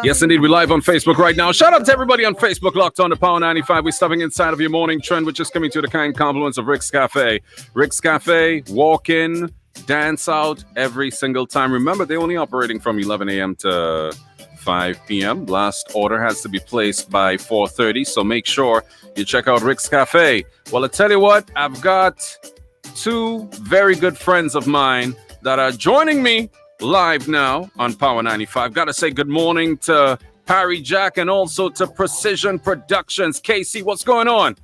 Yes, indeed. We're live on Facebook right now. Shout out to everybody on Facebook locked on to Power 95. We're stepping inside of your morning trend, which is coming to the kind compliments of Rick's Cafe. Rick's Cafe, walk in, dance out every single time. Remember, they're only operating from 11 a.m. to 5 p.m. Last order has to be placed by 4:30, so make sure you check out Rick's Cafe. Well, I tell you what, I've got two very good friends of mine that are joining me live now on Power 95. Gotta say good morning to Parry Jack and also to Precision Productions. Casey, what's going on?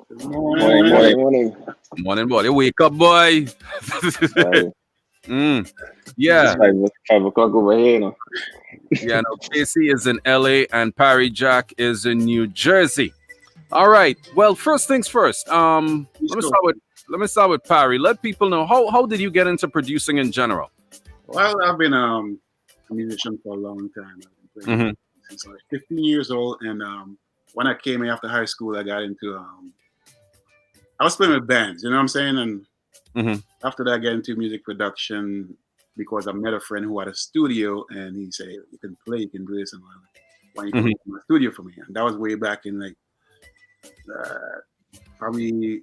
Good morning. Morning, boy. Wake up, boy. Yeah. It's 5 o'clock over here. No? Yeah, no, Casey is in LA and Parry Jack is in New Jersey. All right. Well, first things first. Let me start with Parry. Let people know how did you get into producing in general? Well, I've been a musician for a long time. I've been playing since I was 15 years old, and when I came in after high school, I got into I was playing with bands, you know what I'm saying? And after that, I got into music production because I met a friend who had a studio, and he said, "You can play, you can do this, and why don't you come to my studio for me?" And that was way back in like probably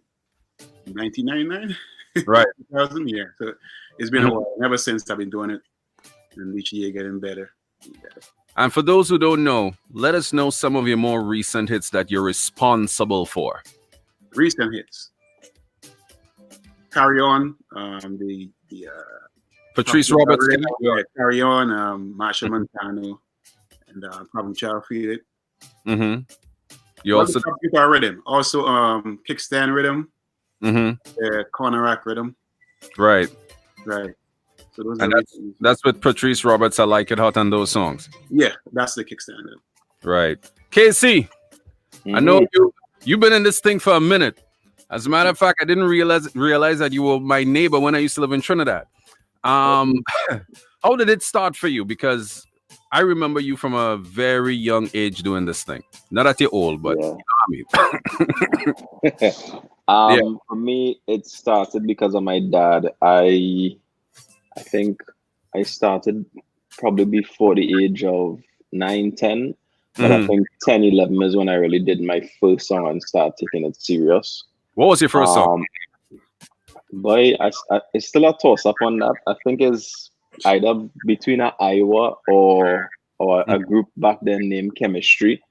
1999. Right. 2000, yeah. So it's been a while. And ever since I've been doing it, and each year getting better. And for those who don't know, let us know some of your more recent hits that you're responsible for. Recent hits. Carry On, the Patrice Roberts. Carry On, Marshall Montano, and Problem Child Feed It. You also guitar rhythm, also kickstand rhythm. Corner rack rhythm. Right. So those and that's with Patrice Roberts. I Like It Hot on those songs. Yeah, that's the kickstand rhythm. Right. KC, I know you've been in this thing for a minute. As a matter of fact, I didn't realize that you were my neighbor when I used to live in Trinidad. How did it start for you? Because I remember you from a very young age doing this thing. Not that you're old, but you know what I mean. For me, it started because of my dad. I think I started probably before the age of 9, 10. But I think 10, 11 is when I really did my first song and started taking it serious. What was your first song? Boy, it's still a toss-up on that. I think it's either between an Iowa or a group back then named Chemistry.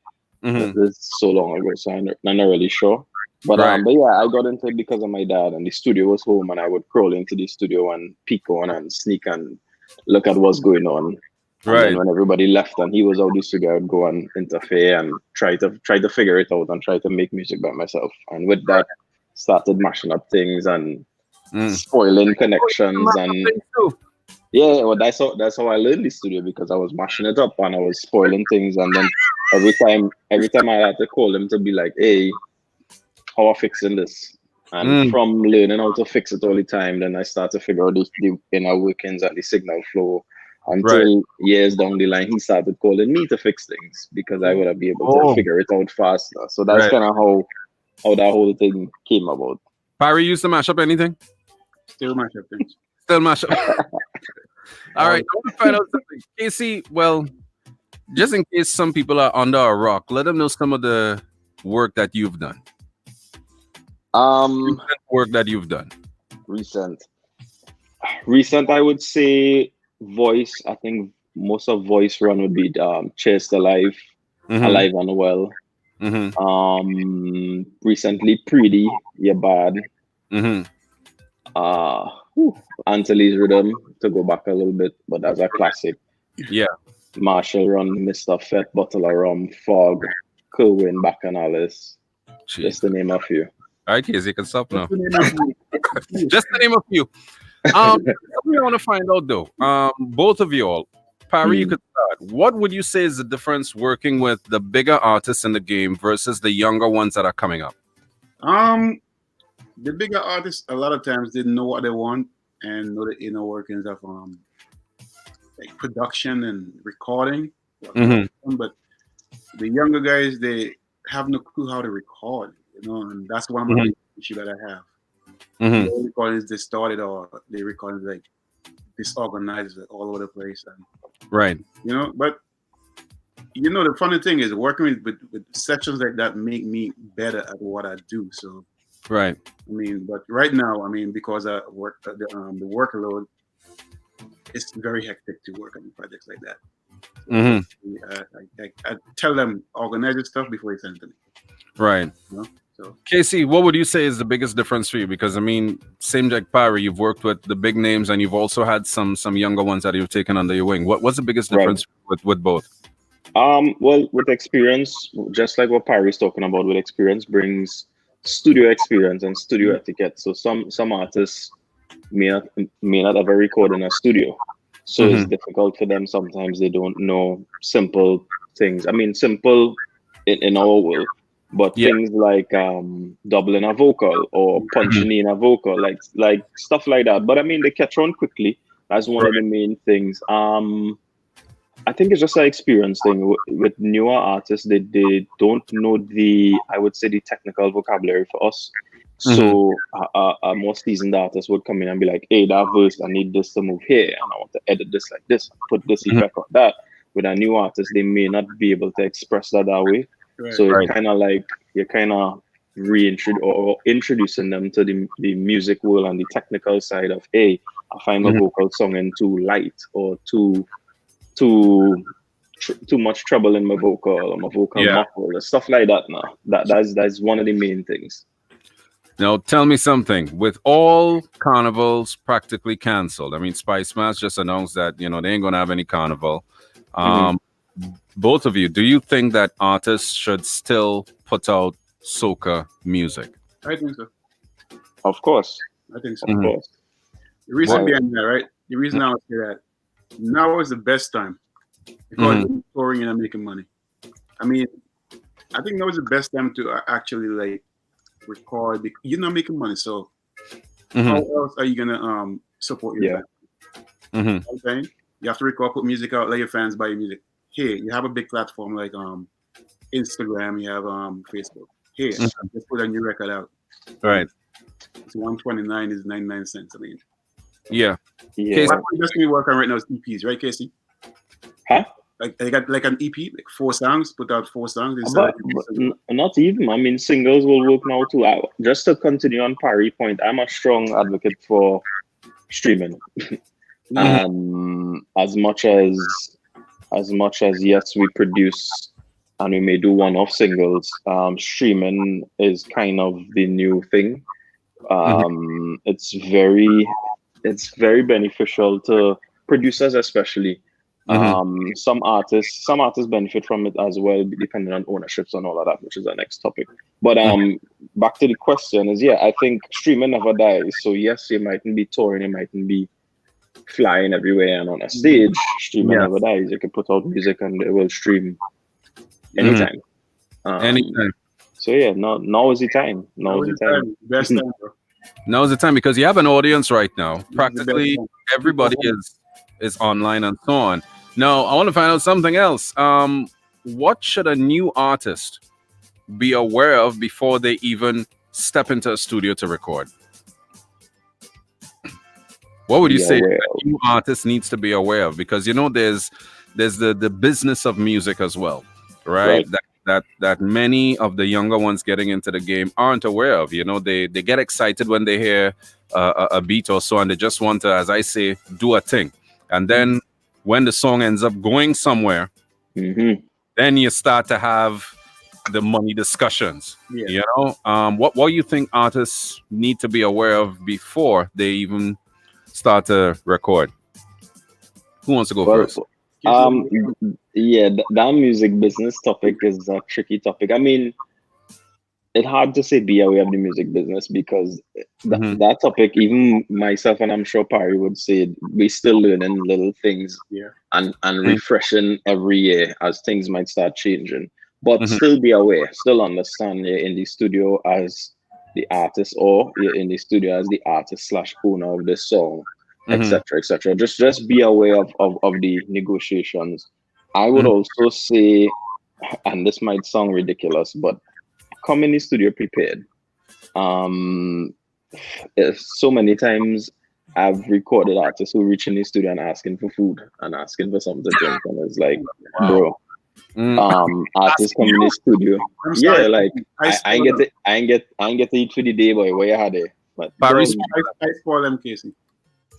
This is so long ago, so I'm not really sure. But yeah, I got into it because of my dad, and the studio was home, and I would crawl into the studio and peek on and sneak and look at what's going on. And then when everybody left and he was out the studio, I would go and interfere and try to figure it out and try to make music by myself. And with that, started mashing up things and spoiling connections and well, that's how I learned the studio, because I was mashing it up and I was spoiling things. And then every time I had to call him to be like, "Hey, how are fixing this?" And from learning how to fix it all the time, then I started to figure out the inner workings and the signal flow. Until years down the line, he started calling me to fix things because I would have been able to figure it out faster. So that's kind of how that whole thing came about. Parry used to mash up anything? Still mash up things. Still mash up. All right. I want to find out something. Casey, well, just in case some people are under a rock, let them know some of the work that you've done. Work that you've done. Recent, I would say voice. I think most of voice run would be Chased Alive, Alive and Well. Recently, Pretty, You're Bad. Antilles Rhythm, to go back a little bit, but that's a classic. Yeah. Marshall Run, Mr. Fett, Bottle of Rum, Fog, Kerwin, Bacchanalice. Just to name a few. All right, Casey, you can stop now. Just to name a few. Something I want to find out though. Both of you all, Parry, you could start. What would you say is the difference working with the bigger artists in the game versus the younger ones that are coming up? The bigger artists a lot of times didn't know what they want and know the inner workings of like production and recording. But the younger guys, they have no clue how to record, you know, and that's one of the issue that I have. The recording is distorted, or the recording is like disorganized all over the place, and Right. But the funny thing is working with sections like that make me better at what I do. So Right. but right now, because I work the workload, it's very hectic to work on projects like that. I tell them organize your stuff before you send it to me. Right. So Casey, what would you say is the biggest difference for you? Because same like Parry, you've worked with the big names, and you've also had some younger ones that you've taken under your wing. What's the biggest difference with both? Well, with experience, just like what Parry's talking about, with experience brings studio experience and studio etiquette. So some artists may not have a record in a studio, so it's difficult for them. Sometimes they don't know simple things. Simple in our world, but things like doubling a vocal or punching in a vocal, like stuff like that. But they catch on quickly. That's one of the main things. I think it's just an experience thing with newer artists. They don't know I would say the technical vocabulary for us. So a more seasoned artist would come in and be like, hey, that verse, I need this to move here, and I want to edit this like this, put this effect on that. With a new artist, they may not be able to express that way. Right. So it's kind of like you're kind of introducing them to the music world and the technical side of, hey, I find my vocal songing too light or too much trouble in my vocal or my vocal muffled or stuff like that. Now that's one of the main things. Now tell me something. With all carnivals practically canceled, Spice Mass just announced that they ain't gonna have any carnival. Both of you, do you think that artists should still put out soca music? I think so. Of course. I think so. Of course. The reason behind that, right? The reason I would say that now is the best time because you're touring and making money. I think now is the best time to actually record. You're not making money, so how else are you gonna support your fans? Okay, you have to record, put music out, let your fans buy your music. Here, you have a big platform like Instagram, you have Facebook. Here, just put a new record out. Right. It's $129 is 99 cents. Yeah. Casey, that's gonna work on right now is EPs, right, Casey? Huh? Like they got like an EP, like 4 songs, put out 4 songs. But not even. Singles will work now too. Just to continue on Parry point, I'm a strong advocate for streaming. As much as yes, we produce and we may do one-off singles. Streaming is kind of the new thing. It's very beneficial to producers, especially. Some artists benefit from it as well, depending on ownerships and all of that, which is the next topic. But back to the question is, I think streaming never dies. So yes, you mightn't be touring, you mightn't be flying everywhere and on a stage. Streaming never dies. You can put out music and it will stream anytime. Anytime. So now is the time. Now is the time. Best time, bro. Now is the time because you have an audience right now. Practically everybody is online and so on. Now, I want to find out something else. What should a new artist be aware of before they even step into a studio to record? What would you say a new artist needs to be aware of? Because there's the business of music as well, right? That many of the younger ones getting into the game aren't aware of. They get excited when they hear a beat or so, and they just want to, as I say, do a thing. And then when the song ends up going somewhere, then you start to have the money discussions. What do you think artists need to be aware of before they even start to record? Who wants to go first? That music business topic is a tricky topic. It's hard to say be aware of the music business because that topic, even myself and I'm sure Parry would say, we still learning little things and refreshing every year as things might start changing. But still be aware, still understand you're in the studio as the artist or you're in the studio as the artist / owner of the song, etc., etc. Just be aware of the negotiations. I would also say, and this might sound ridiculous, but come in the studio prepared. So many times I've recorded artists who reach in the studio and asking for food and asking for something to drink, and it's like, bro, artists come in the studio. Yeah, like I ain't get to eat for the day, boy. Where you had it? But Parry, I spoil them, Casey.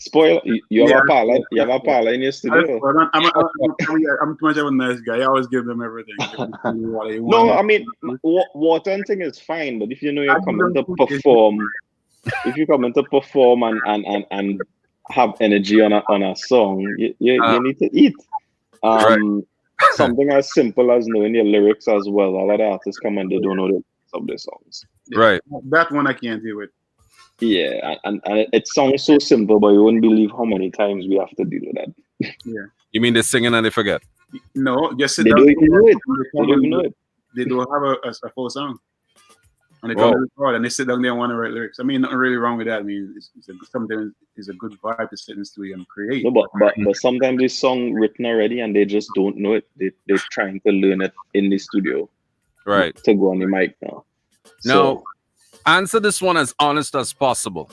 spoil. You have a parlor. You have a parlor in your studio. I'm too much of a nice guy. I always give them everything. No, I mean, water and thing is fine, but if you know you're coming to perform, if you come in to perform and have energy on a song, you need to eat. Right. Something as simple as knowing your lyrics as well. A lot of artists come and they don't know the lyrics of their songs. Right. That one I can't deal with. Yeah, and it sounds so simple, but you wouldn't believe how many times we have to deal with that. Yeah. You mean they're singing and they forget? No, just sit They down. don't even know it. They don't even know it. They don't have a full song. And they come to record and they sit down there and want to write lyrics. I mean, nothing really wrong with that. I mean, sometimes it's a good vibe to sit in the studio and create. No, but sometimes this song written already and they just don't know it. They're trying to learn it in the studio. Right. To go on the mic now. Now, answer this one as honest as possible.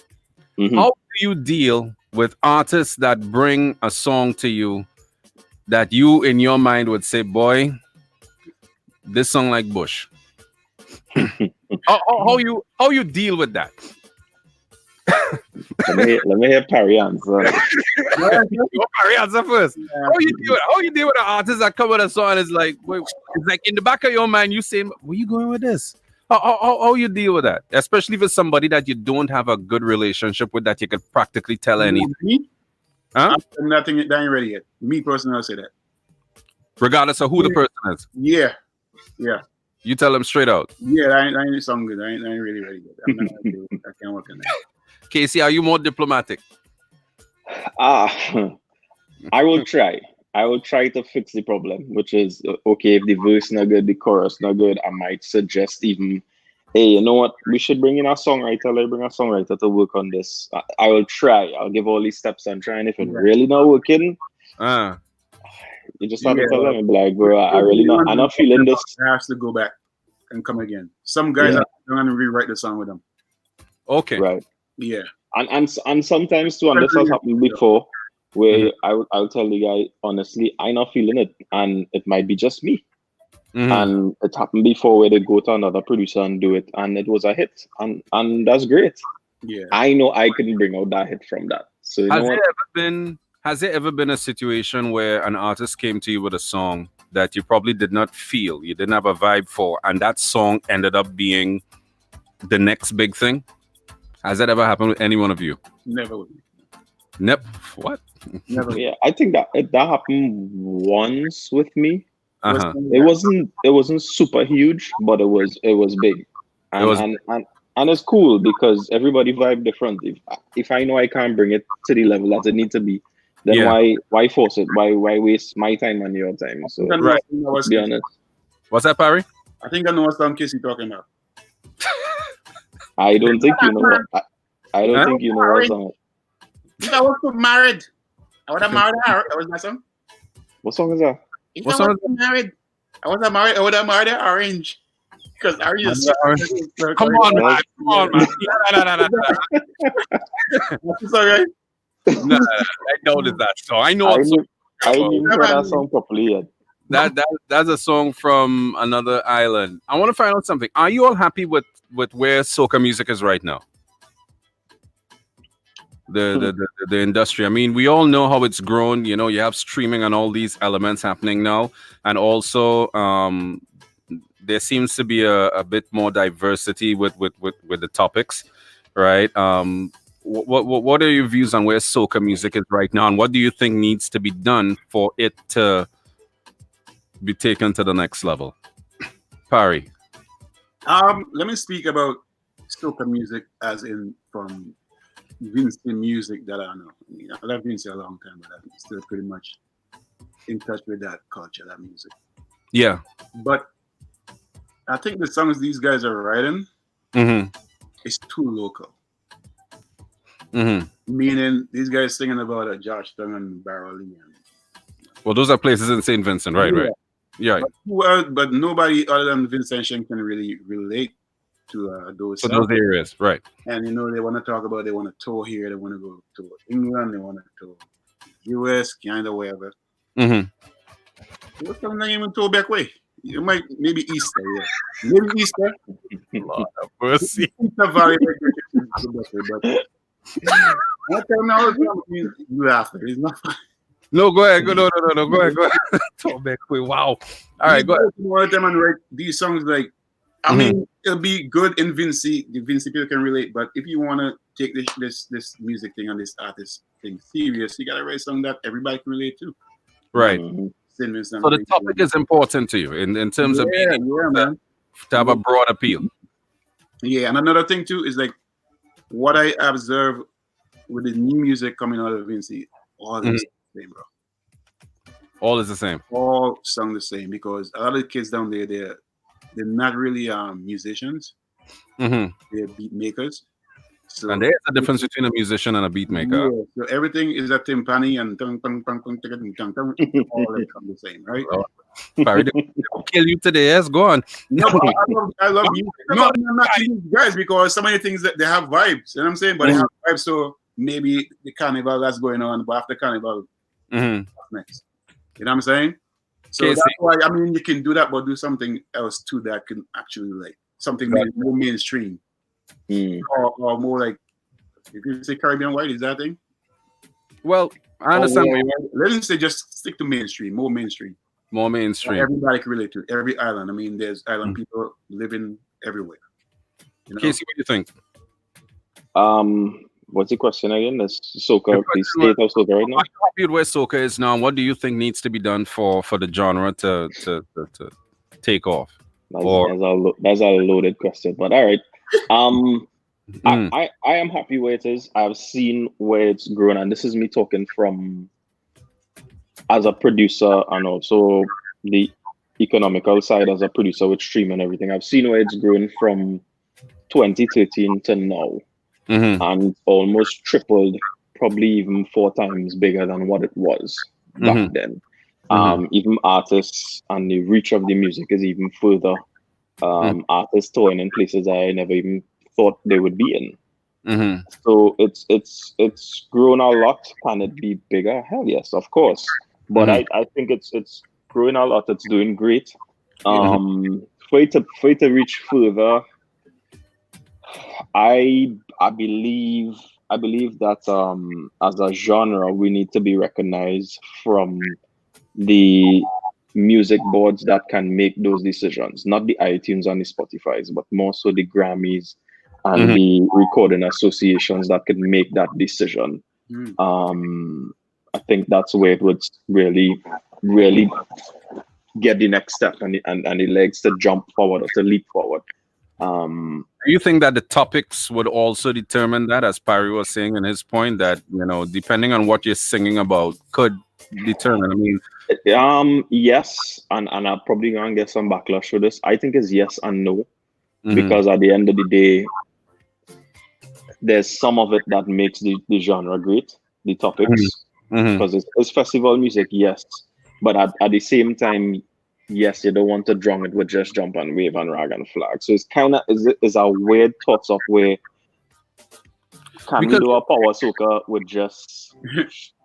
How do you deal with artists that bring a song to you that you in your mind would say, boy, this song like Bush? How you deal with that? let me hear Parry answer. Parry answer first. How you deal with an artist that come with a song and it's like, wait, it's like in the back of your mind you saying, where you going with this? How you deal with that? Especially for somebody that you don't have a good relationship with, that you could practically tell anything. Huh? Nothing that ain't ready yet. Me personally, I'll say that. Regardless of who the person is. Yeah. You tell them straight out. Yeah, I ain't something good. I ain't really ready yet. I can't work on that. Casey, are you more diplomatic? I will try. I will try to fix the problem, which is, okay, if the verse not good, the chorus not good, I might suggest even, hey, you know what, we should bring in a songwriter. Let's bring a songwriter to work on this. I will try. I'll give all these steps and try, and if it really not working, you just have to tell them, like, bro, I'm not feeling this. I have to go back and come again. Some guys are going to rewrite the song with them. Okay. Right. Yeah. And sometimes too, and this has happened before, where I'll tell the guy, honestly, I'm not feeling it, and it might be just me. And it happened before where they go to another producer and do it, and it was a hit, and that's great. Yeah, I know I can bring out that hit from that. So has there ever been a situation where an artist came to you with a song that you probably did not feel, you didn't have a vibe for, and that song ended up being the next big thing? Has that ever happened with any one of you? Never. What? Never. Yeah, I think that happened once with me. It wasn't super huge, but it was big, and it's cool because everybody vibe different. If I know I can't bring it to the level that it needs to be, then why force it? Why waste my time and your time? So be honest. What's that, Parry? I think I know what song Casey talking about. I don't think you know what. I don't think you know what song. If I was married, I would have married her. That was my song. What song is that? If I was married, I would have married her Orange. Because Orange is Come on, man. No. That's all right. No, I know that song. I know what song. I didn't hear that song properly yet. That's a song from another island. I want to find out something. Are you all happy with where soca music is right now? The industry. I mean, we all know how it's grown. You know, you have streaming and all these elements happening now, and also there seems to be a bit more diversity with the topics, right? What are your views on where soca music is right now, and what do you think needs to be done for it to be taken to the next level? Parry. Let me speak about soca music as in from Vincent music that I know. I mean, I love Vincent a long time, but I'm still pretty much in touch with that culture, that music. Yeah. But I think the songs these guys are writing is too local. Meaning these guys singing about Georgetown and Barrow Lee. Well, those are places in St. Vincent, right? Yeah. Right. Yeah. But nobody other than Vincent Shen can really relate those So songs. those areas, right? And they want to talk about, they want to tour here, they want to go to England, they want to tour US, Canada, wherever. What's coming even tour back way? You might maybe Easter, yeah. Maybe Easter. Lord have mercy. Easter Valley, but I tell me all the time, you laughing. It's not funny. No, go ahead. No. Go ahead. Talk back quick. Wow. All right, go ahead. All the time and write these songs like, I mean, it'll be good in Vincy. The Vincy people can relate, but if you want to take this music thing and this artist thing serious, you gotta write something that everybody can relate to. Right. So So the topic is important to you in terms of being man. to have a broad appeal. Yeah, and another thing too is like what I observe with the new music coming out of Vincy, all is the same, bro. All is the same. All sung the same because a lot of the kids down there, they're not really musicians. They're beat makers. So, and there's a difference between a musician and a beat maker. Yeah, so everything is a timpani and tung, tung, tung, tung, tung, tung, tung, all of the same, right? Parry, they'll kill you today. Yes, go on. No, but I love music. No, I'm not killing you guys because so many things that they have vibes. You know what I'm saying? But they have vibes, so maybe the carnival that's going on, but after carnival, what's next? You know what I'm saying? So that's why, I mean, you can do that, but do something else too that can actually like something more mainstream. Or more like, if you say Caribbean white, is that a thing? Well, I understand. Let's say just stick to mainstream, more mainstream. More mainstream. Everybody can relate to every island. I mean, there's island people living everywhere. You know? Casey, what do you think? What's the question again? That's Soca, the state of Soca right now. How happy with where Soca is now? What do you think needs to be done for the genre to take off? That's a loaded question, but all right. I am happy where it is. I've seen where it's grown, and this is me talking from as a producer and also the economical side as a producer with stream and everything. I've seen where it's grown from 2013 to now, and almost tripled, probably even 4 times bigger than what it was back then. Even artists and the reach of the music is even further. Artists touring in places I never even thought they would be in. So it's grown a lot. Can it be bigger? Hell yes, of course. But I think it's growing a lot. It's doing great. For it to reach further, I believe that as a genre we need to be recognized from the music boards that can make those decisions, not the iTunes and the Spotify's, but more so the Grammys and the recording associations that could make that decision. I think that's where it would really, really get the next step and the legs to jump forward or to leap forward. Do you think that the topics would also determine that, as Parry was saying in his point, that, depending on what you're singing about, could determine? I mean, yes, and I'm probably gonna get some backlash for this. I think it's yes and no, because at the end of the day, there's some of it that makes the genre great, the topics, because it's festival music, yes, but at the same time, yes, you don't want to drown it with just jump and wave and rag and flag. So it's kind of is a weird thoughts of where can we do a power soca with just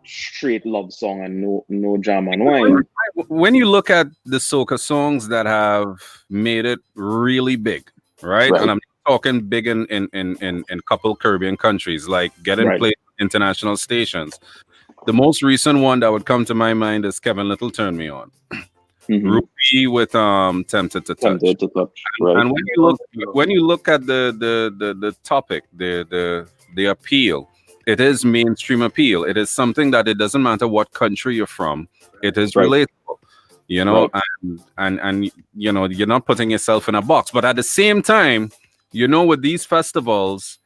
straight love song and no jam and wine. When you look at the soca songs that have made it really big, right? And I'm talking big in couple Caribbean countries, like getting played international stations. The most recent one that would come to my mind is Kevin Little, Turn Me On. Ruby with Tempted to Touch. And when you look at the topic, the appeal, it is mainstream appeal. It is something that it doesn't matter what country you're from. It is relatable, and you're not putting yourself in a box. But at the same time, with these festivals,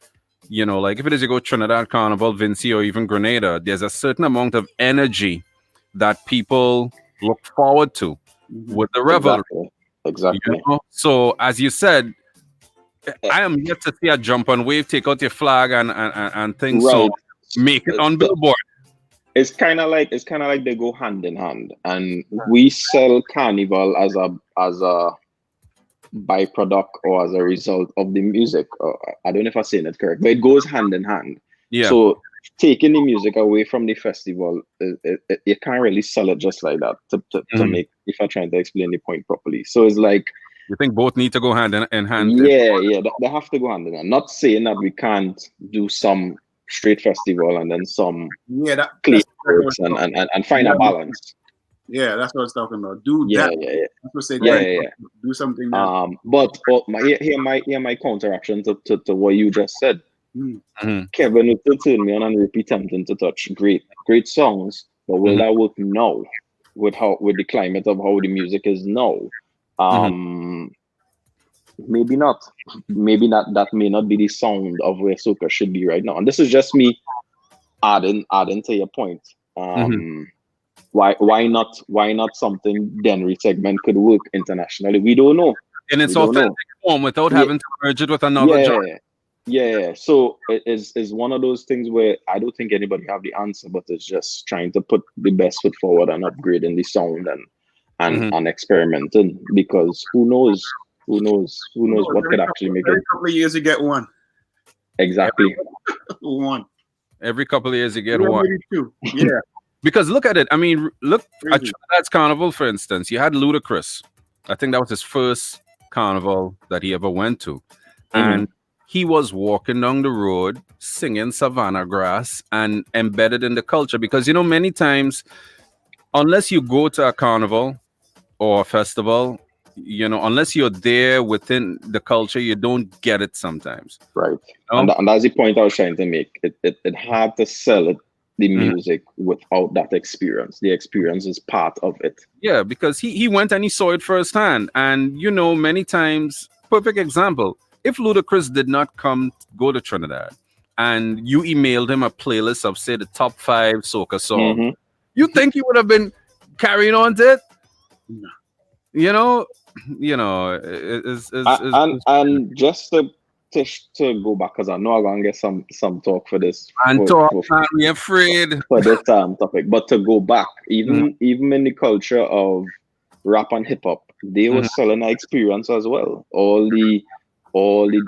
like if it is you go Trinidad Carnival, Vincy, or even Grenada, there's a certain amount of energy that people look forward to with the revelry. Exactly. So as you said, I am yet to see a jump and wave, take out your flag and things. So make it on Billboard. It's kind of like they go hand in hand, and we sell Carnival as a byproduct or as a result of the music. I don't know if I'm saying it correct, but it goes hand in hand. Yeah. So taking the music away from the festival, you can't really sell it just like that to make, if I'm trying to explain the point properly. So it's like, you think both need to go hand in hand? yeah, they have to go hand in hand. Not saying that we can't do some straight festival and then some clean works and find a balance. Yeah, that's what I was talking about. Do Yeah. That's what say. Yeah. Do something. But here my counteraction to what you just said. Kevin would turn me on and repeat something to touch. Great songs, but will that work now with the climate of how the music is now? Maybe not. Maybe that may not be the sound of where soca should be right now. And this is just me adding to your point. Why not something Denry segment could work internationally? We don't know. In its authentic form without having to merge it with another genre. Yeah. So it is one of those things where I don't think anybody have the answer, but it's just trying to put the best foot forward and upgrading the sound and experimenting, because who knows what could actually make it. Every couple of years you get one. Exactly. One. Every couple of years you get one. Maybe two. Yeah. Because look at it. I mean, look at Trinidad's Carnival, for instance. You had Ludacris. I think that was his first carnival that he ever went to. And he was walking down the road singing Savannah Grass and embedded in the culture. Because, many times, unless you go to a carnival or a festival, unless you're there within the culture, you don't get it sometimes. Right. And that's the point I was trying to make. It had to sell the music without that experience. The experience is part of it. Yeah, because he went and he saw it firsthand. And, many times, perfect example, if Ludacris did not go to Trinidad and you emailed him a playlist of, say, the top 5 soca songs, you think he would have been carrying on to it? No. And just to go back, because I know I'm gonna get some talk for this. We afraid for this topic. But to go back, even in the culture of rap and hip hop, they were selling an experience as well. All the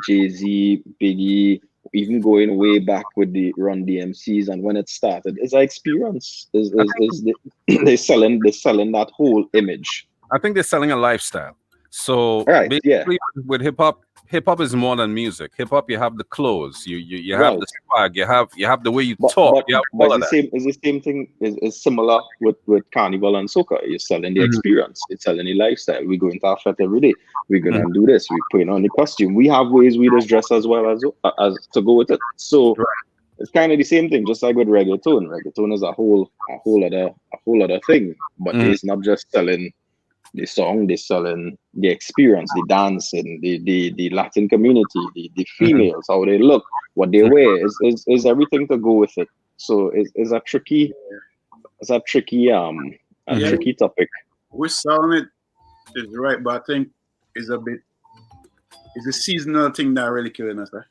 Jay-Z, Biggie, even going way back with the Run DMCs and when it started, is an experience. They selling that whole image. I think they're selling a lifestyle. So basically, with hip hop is more than music. Hip hop, you have the clothes, you have the swag, you have the way you talk. It's the same thing. Is similar with Carnival and Soca. You're selling the experience. It's selling the lifestyle. We go into our fete every day. We're gonna do this. We put on the costume. We have ways we just dress as well as to go with it. So it's kind of the same thing, just like with reggaeton. Reggaeton is a whole other thing. But it's not just selling the song, they're selling the experience, the dancing, the Latin community, the females, how they look, what they wear, is everything to go with it. So it's a tricky tricky topic. We're selling it is right, but I think it's a seasonal thing that really killing us, right?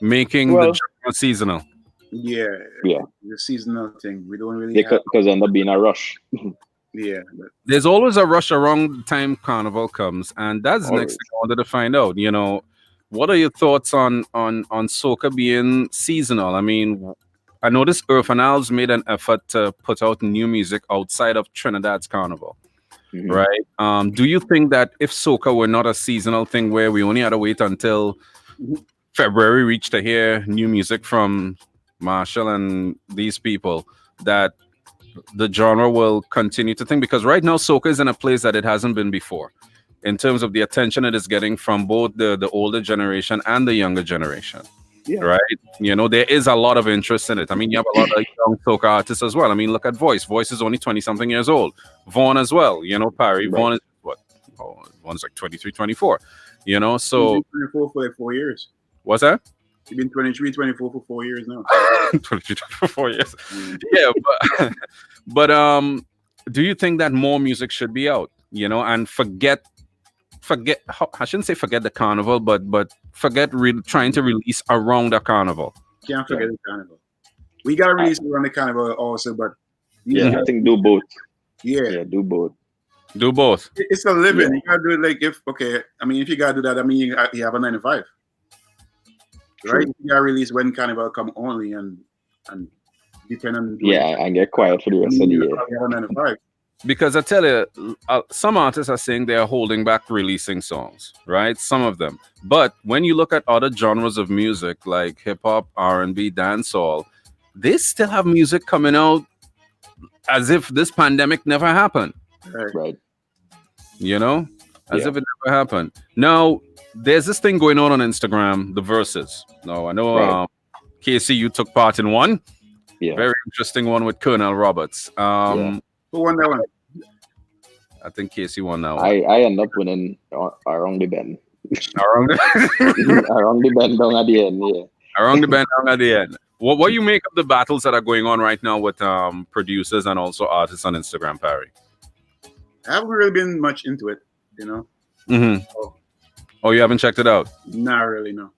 Making the genre seasonal. Yeah. The seasonal thing. We don't really because end up being a rush. Yeah, there's always a rush around the time Carnival comes, and that's the next thing I wanted to find out. What are your thoughts on soca being seasonal? I mean, I noticed Urfanals made an effort to put out new music outside of Trinidad's Carnival, right? Do you think that if soca were not a seasonal thing where we only had to wait until February reached to hear new music from Marshall and these people, that the genre will continue to think? Because right now soca is in a place that it hasn't been before in terms of the attention it is getting from both the older generation and the younger generation. Right? There is a lot of interest in it. I mean, you have a lot of young soca artists as well. I mean, look at Voice is only 20 something years old. Vaughn as well, Parry. Vaughn is Vaughn's like 23 24, so he's been 24 for like 4 years. What's that? You've been 23, 24 for 4 years now. 23 for 4 years. Yeah, but do you think that more music should be out? And forget. I shouldn't say forget the carnival, but forget trying to release around the carnival. Can't forget the carnival. We gotta release around the carnival also, but I think do both. Yeah, do both. Do both. It's a living. Yeah. You gotta do it like if you gotta do that, you have a 9 to 5. Right? True. You gotta release when Carnival come only and depend on Yeah, and get quiet for the rest of the year. you have a 9 to 5. Because I tell you, some artists are saying they are holding back releasing songs, right? Some of them. But when you look at other genres of music like hip hop, R&B, dancehall, they still have music coming out as if this pandemic never happened. Right. You know, as Yeah. if it never happened. Now, there's this thing going on Instagram, the verses. No, I know Right. KC, you took part in one. Yeah. Very interesting one with Colonel Roberts. Yeah. Who won that one? I think Casey won that one. I end up winning around the bend. Around the, Around the bend down at the end, yeah. around the bend down at the end. What do you make of the battles that are going on right now with producers and also artists on Instagram, Parry? I haven't really been much into it, you know. Mm-hmm. Oh, you haven't checked it out? Not really, no.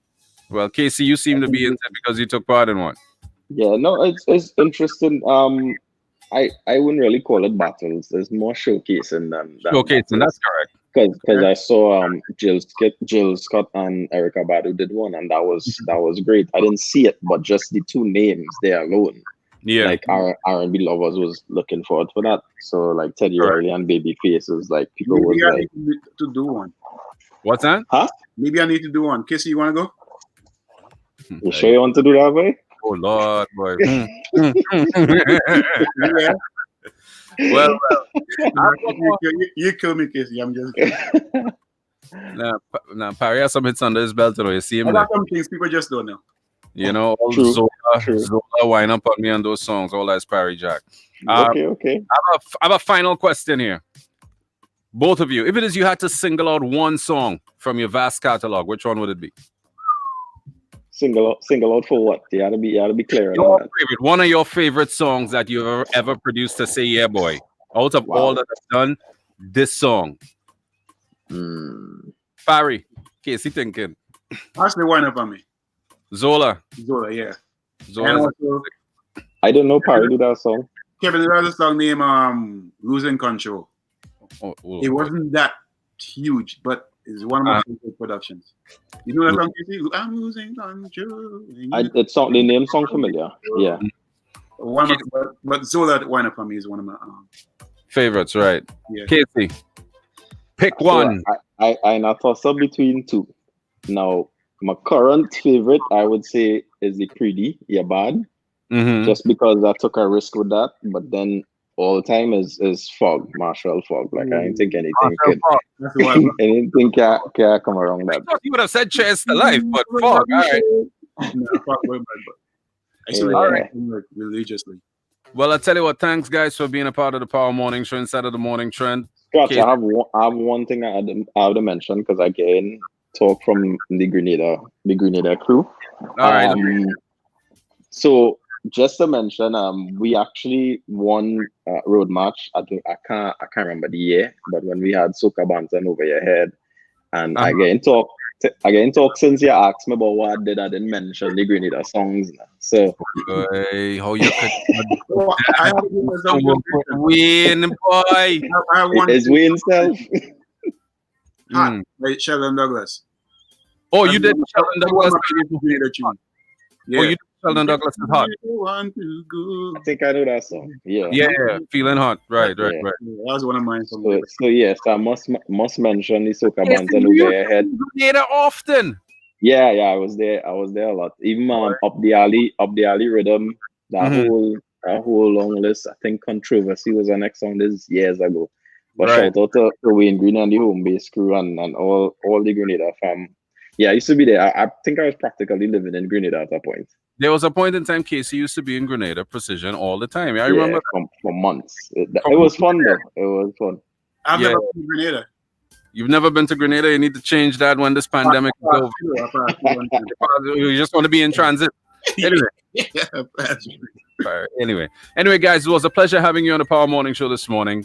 Well, Casey, you seem to be into it because you took part in one. Yeah, no, it's interesting. I wouldn't really call it battles. It's more showcasing than Showcasing, that's correct. Because I saw Jill Scott and Erica Badu did one, and that was great. I didn't see it, but just the two names there alone, Yeah. like R&B lovers was looking forward for that. So like Teddy Riley and Babyface is like people Maybe was I like, need to do one. What's that? huh? Maybe I need to do one. Kissy, you want to go? You sure you want to do that way? Oh, Lord, boy. Yeah. Well, You kill me, Kissy. I'm just kidding. now Parry has some hits under his belt, you know. You see him I there. got some things people just don't know. You know, all True, Zola wind up on me on those songs. All that's Parry Jack. Okay. I have a final question here. Both of you, if it is you had to single out one song from your vast catalog, which one would it be? Single out for what? You gotta be clear Your on that. favorite, one of your favorite songs that you've ever produced to say, yeah, boy. Out of all that I've done, this song. Parry, Casey thinking. Actually, wind up on me. Zola. Zola, yeah. Zola. And also, I don't know Parry do that song. Kevin, there's a song named Losing Control. It wasn't that huge, but it's one of my favorite productions. You know that song, Casey? I'm losing control. It's the name song familiar. Yeah. But Zola Wind Up On Me is one of my favorites, right? Yeah. Casey, pick one. So I not toss up between two. Now, my current favorite, I would say, is the Pretty, Yeah Bad. Just because I took a risk with that. But then all the time is Fog, Marshall Fog. Like I didn't think anything anything can come around that. You would have said Chance to Life, but Fog, all right. No, Fog, but I used to religiously. Well, I tell you what, thanks guys for being a part of the Power Morning Trend, Saturday Morning Trend. Scratch, I have one thing I have to mention because I again talk from the Grenada crew. All right. So just to mention, we actually won road match. I can't remember the year, but when we had Soca Banton Over Your Head, and I get in talk since you asked me about what I didn't mention the Grenada songs. So how you could win, boy? Is we himself? Like Sheldon Douglas. Oh, you did Sheldon Douglas. Yeah. Oh, you did Sheldon Douglas is hot. I think I know that song. Yeah. Yeah, feeling hot. Right. Yeah, that was one of mine. So yes, I must mention the Soca Banton Over Your Head. Grenada often. Yeah, I was there a lot. Even up the alley rhythm, that whole long list. I think Controversy was the next song this years ago. But shout out to Wayne Green and the home base crew and all the Grenada fam. Yeah, I used to be there. I think I was practically living in Grenada at that point. There was a point in time Casey used to be in Grenada Precision all the time. I remember for months. It was fun though. It was fun. I've never been to Grenada. You've never been to Grenada? You need to change that when this pandemic is over. You just want to be in transit. Anyway. Anyway, guys, it was a pleasure having you on the Power Morning Show this morning.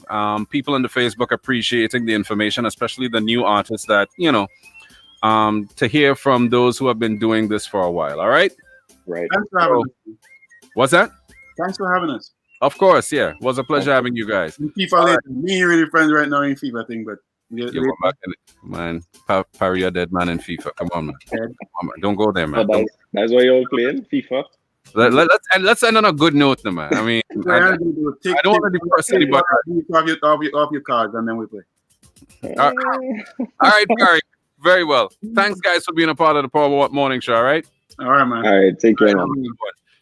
People on the Facebook appreciating the information, especially the new artists that, to hear from those who have been doing this for a while. All right? Right. Thanks for having us. What's that? Thanks for having us. Of course, yeah. Was a pleasure having you guys. FIFA later. Me and you really friends right now in FIFA thing, but Yeah, go back in it. Man, Parry a dead man in FIFA. Come on, man. Come on, man. Don't go there, man. But that's why you're all playing FIFA. Let's end on a good note, now, man. I mean, I don't want to depress anybody. Off your cards, and then we play. All right, Parry. Very well. Thanks, guys, for being a part of the Power Morning Show. All right. All right, man. All right, take care, man.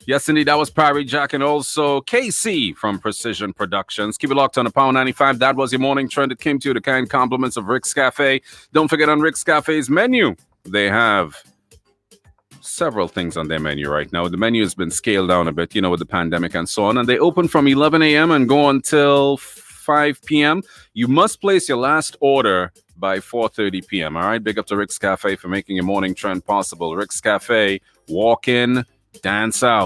Yes, indeed. That was Parry Jack and also KC from Precision Productions. Keep it locked on the Power 95. That was your morning trend. It came to you the kind compliments of Rick's Cafe. Don't forget on Rick's Cafe's menu, they have several things on their menu right now. The menu has been scaled down a bit, with the pandemic and so on. And they open from 11 a.m. and go until 5 p.m. You must place your last order by 4:30 p.m. All right. Big up to Rick's Cafe for making your morning trend possible. Rick's Cafe, walk in, dance out.